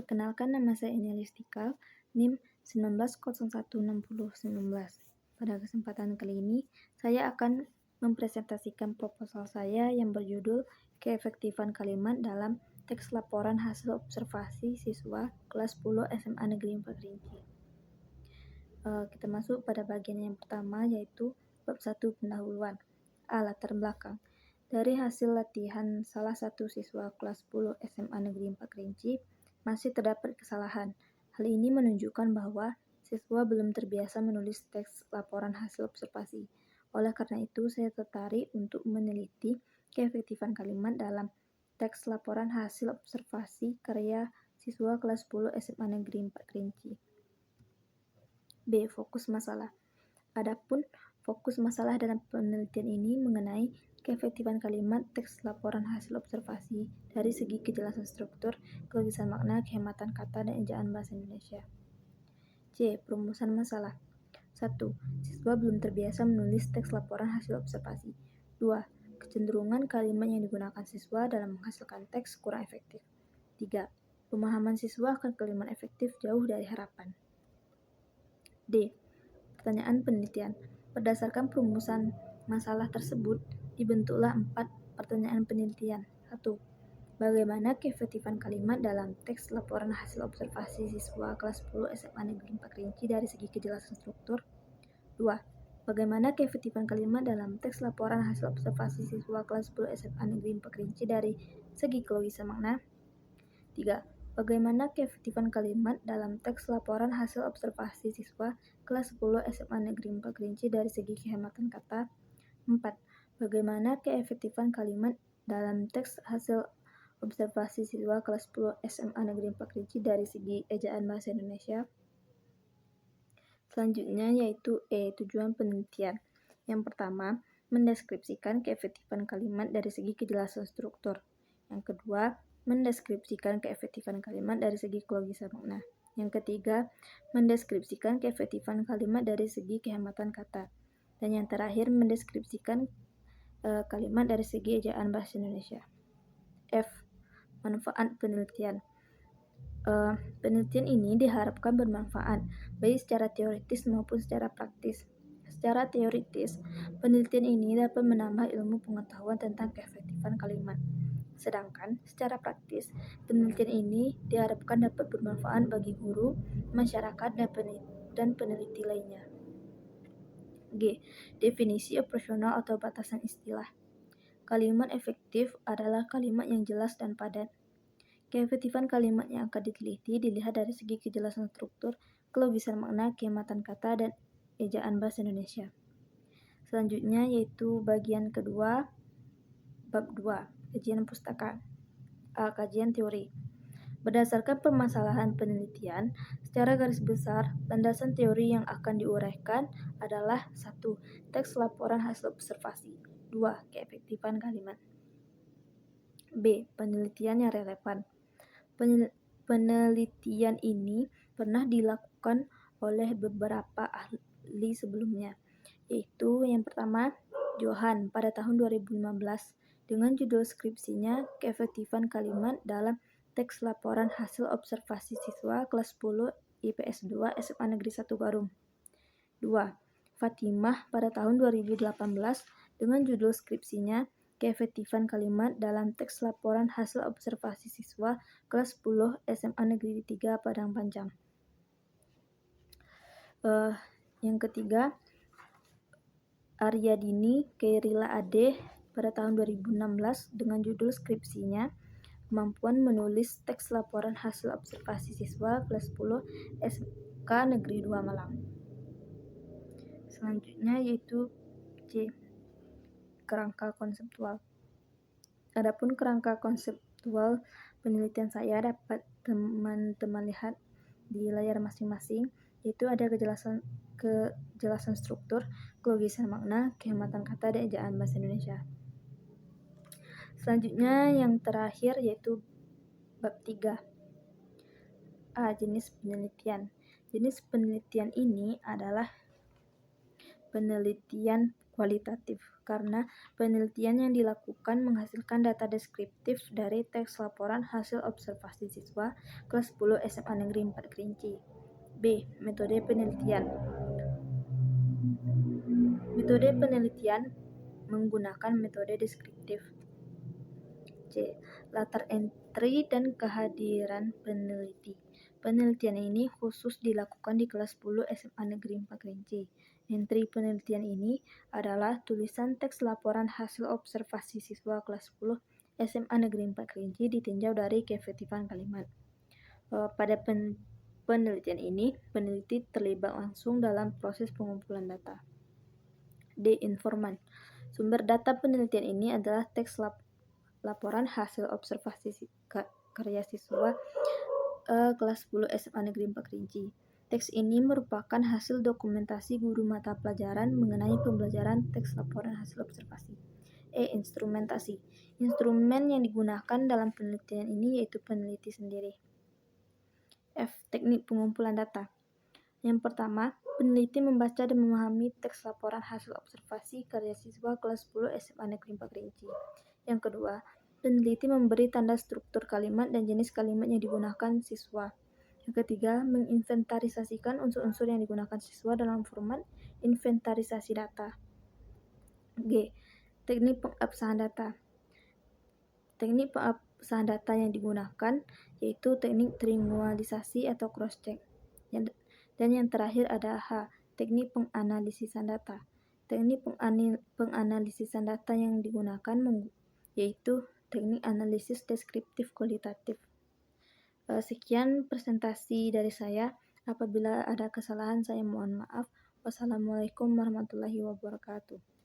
Perkenalkan, nama saya Eni Listika, NIM 19016019. Pada kesempatan kali ini, saya akan mempresentasikan proposal saya yang berjudul Keefektifan Kalimat dalam Teks Laporan Hasil Observasi Siswa Kelas 10 SMA Negeri 4 Kerinci. Kita masuk pada bagian yang pertama, yaitu bab 1 pendahuluan. Latar belakang. Dari hasil latihan salah satu siswa kelas 10 SMA Negeri 4 Kerinci, masih terdapat kesalahan. Hal ini menunjukkan bahwa siswa belum terbiasa menulis teks laporan hasil observasi. Oleh karena itu, saya tertarik untuk meneliti keefektifan kalimat dalam teks laporan hasil observasi karya siswa kelas 10 SMA Negeri 4 Kerinci. B. Fokus masalah. Adapun fokus masalah dalam penelitian ini mengenai keefektifan kalimat teks laporan hasil observasi dari segi kejelasan struktur, keluasan makna, kehematan kata, dan ejaan bahasa Indonesia. C. Perumusan masalah. 1. Siswa belum terbiasa menulis teks laporan hasil observasi. 2. Kecenderungan kalimat yang digunakan siswa dalam menghasilkan teks kurang efektif. 3. Pemahaman siswa akan kalimat efektif jauh dari harapan. D. Pertanyaan penelitian. Berdasarkan perumusan masalah tersebut, dibentuklah 4 pertanyaan penelitian. 1. Bagaimana keefektifan kalimat dalam teks laporan hasil observasi siswa kelas 10 SMA Negeri 4 Kerinci dari segi kejelasan struktur? 2. Bagaimana keefektifan kalimat dalam teks laporan hasil observasi siswa kelas 10 SMA Negeri 4 Kerinci dari segi kelogisan makna? 3. Bagaimana keefektifan kalimat dalam teks laporan hasil observasi siswa kelas 10 SMA Negeri 4 Kerinci dari segi kehematan kata? 4. Bagaimana keefektifan kalimat dalam teks hasil observasi siswa kelas 10 SMA Negeri 4 Kerinci dari segi ejaan bahasa Indonesia? Selanjutnya yaitu E. Tujuan penelitian. Yang pertama, mendeskripsikan keefektifan kalimat dari segi kejelasan struktur. Yang kedua, mendeskripsikan keefektifan kalimat dari segi kelogisan makna. Yang ketiga, mendeskripsikan keefektifan kalimat dari segi kehematan kata. Dan yang terakhir, mendeskripsikan kalimat dari segi ejaan bahasa Indonesia. F. Manfaat penelitian. Penelitian ini diharapkan bermanfaat, baik secara teoritis maupun secara praktis. Secara teoritis, penelitian ini dapat menambah ilmu pengetahuan tentang keefektifan kalimat. Sedangkan secara praktis, penelitian ini diharapkan dapat bermanfaat bagi guru, masyarakat, dan peneliti lainnya. G. Definisi operasional atau batasan istilah. Kalimat efektif adalah kalimat yang jelas dan padat. Keefektifan kalimat yang akan diteliti dilihat dari segi kejelasan struktur, kelogisan makna, kehematan kata, dan ejaan bahasa Indonesia. Selanjutnya yaitu bagian kedua, bab 2, kajian pustaka. Kajian teori. Berdasarkan permasalahan penelitian, secara garis besar, landasan teori yang akan diuraikan adalah 1. Teks laporan hasil observasi. 2. Keefektifan kalimat. B. Penelitian yang relevan. Penelitian ini pernah dilakukan oleh beberapa ahli sebelumnya, yaitu yang pertama, Johan pada tahun 2015 dengan judul skripsinya Keefektifan Kalimat dalam Teks Laporan Hasil Observasi Siswa Kelas 10 IPS 2 SMA Negeri 1 Garum. 2. Fatimah pada tahun 2018 dengan judul skripsinya Keefektifan Kalimat dalam Teks Laporan Hasil Observasi Siswa Kelas 10 SMA Negeri 3 Padang Panjang. Yang ketiga, Aryadini Kairila Ade pada tahun 2016 dengan judul skripsinya Kemampuan Menulis Teks Laporan Hasil Observasi Siswa Kelas 10 SK Negeri 2 Malang. Selanjutnya yaitu C. Kerangka konseptual. Adapun kerangka konseptual penelitian saya dapat teman-teman lihat di layar masing-masing, yaitu ada kejelasan struktur, kelogisan makna, kehematan kata, dan ejaan bahasa Indonesia. Selanjutnya yang terakhir yaitu bab 3. A. Jenis penelitian. Jenis penelitian ini adalah penelitian kualitatif, karena penelitian yang dilakukan menghasilkan data deskriptif dari teks laporan hasil observasi siswa kelas 10 SMA Negeri 4 Kerinci. B. Metode penelitian. Metode penelitian menggunakan metode deskriptif. C. Latar entry dan kehadiran peneliti. Penelitian ini khusus dilakukan di kelas 10 SMA Negeri 4 Kerinci. Entry penelitian ini adalah tulisan teks laporan hasil observasi siswa kelas 10 SMA Negeri 4 Kerinci ditinjau dari keefektifan kalimat. Pada penelitian ini, peneliti terlibat langsung dalam proses pengumpulan data. D. Informan. Sumber data penelitian ini adalah teks laporan hasil observasi karya siswa kelas 10 SMA Negeri 4 Kerinci. Teks ini merupakan hasil dokumentasi guru mata pelajaran mengenai pembelajaran teks laporan hasil observasi. E. Instrumentasi. Instrumen yang digunakan dalam penelitian ini yaitu peneliti sendiri. F. Teknik pengumpulan data. Yang pertama, peneliti membaca dan memahami teks laporan hasil observasi karya siswa kelas 10 SMA Negeri 4 Kerinci. Yang kedua, peneliti memberi tanda struktur kalimat dan jenis kalimat yang digunakan siswa. Yang ketiga, menginventarisasikan unsur-unsur yang digunakan siswa dalam format inventarisasi data. G. Teknik pengabsahan data. Teknik pengabsahan data yang digunakan yaitu teknik triangularisasi atau cross-check. Dan yang terakhir ada H. Teknik penganalisisan data. Teknik penganalisisan data yang digunakan yaitu teknik analisis deskriptif kualitatif. Sekian presentasi dari saya. Apabila ada kesalahan saya mohon maaf. Wassalamualaikum warahmatullahi wabarakatuh.